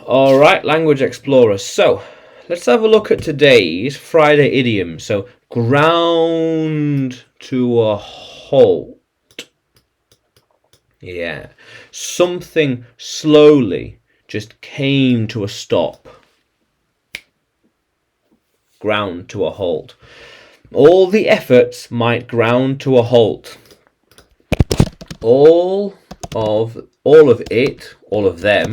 Alright, Language Explorer. So, let's have a look at today's Friday idiom. So, ground to a halt. Yeah. Something slowly just came to a stop. Ground to a halt. All the efforts might ground to a halt. All of them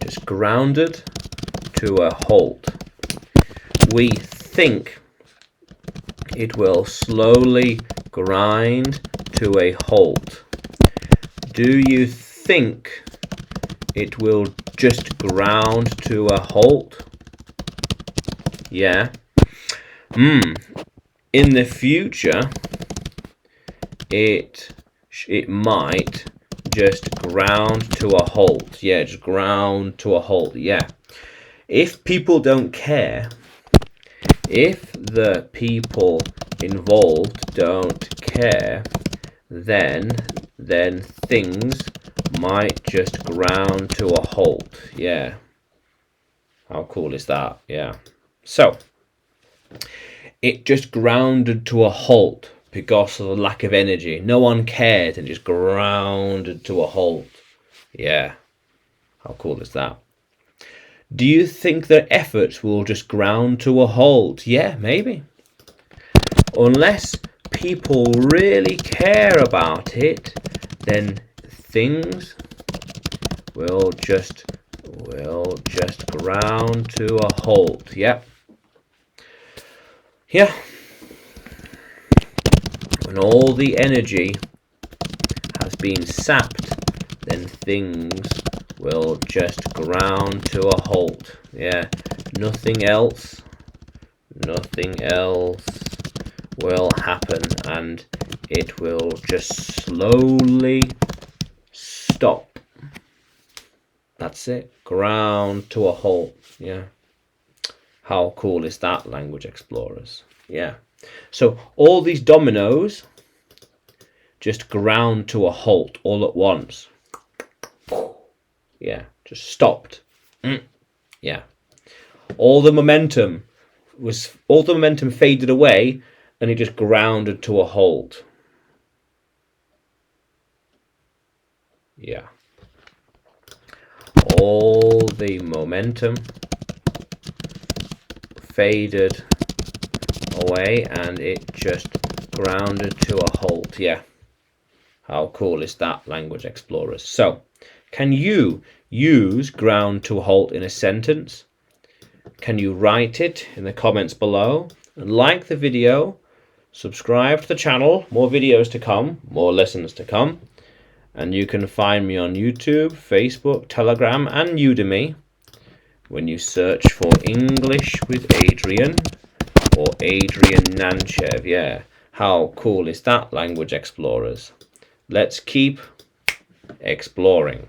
just grounded to a halt. We think it will slowly grind to a halt. Do you think it will just ground to a halt? Yeah. In the future, it might just ground to a halt. Yeah, just ground to a halt. Yeah. If people don't care, if the people involved don't care, then things might just ground to a halt. Yeah. How cool is that? Yeah. So, it just grounded to a halt because of the lack of energy. No one cared and just grounded to a halt. Yeah. How cool is that? Do you think their efforts will just ground to a halt? Yeah, maybe. Unless people really care about it, then things will just ground to a halt. Yep. Yeah. When all the energy has been sapped, then things will just ground to a halt. Yeah. Nothing else will happen, and it will just slowly stop. That's it. Ground to a halt. Yeah. How cool is that, Language Explorers? Yeah. So all these dominoes just ground to a halt all at once. Yeah, just stopped. Yeah. All the momentum faded away, and it just grounded to a halt. Yeah. All the momentum faded away and it just grounded to a halt. Yeah. How cool is that, Language Explorers? So, can you use ground to a halt in a sentence? Can you write it in the comments below? And like the video, subscribe to the channel, more videos to come, more lessons to come. And you can find me on YouTube, Facebook, Telegram and Udemy when you search for English with Adrian or Adrian Nanchev. Yeah, how cool is that, Language Explorers? Let's keep exploring.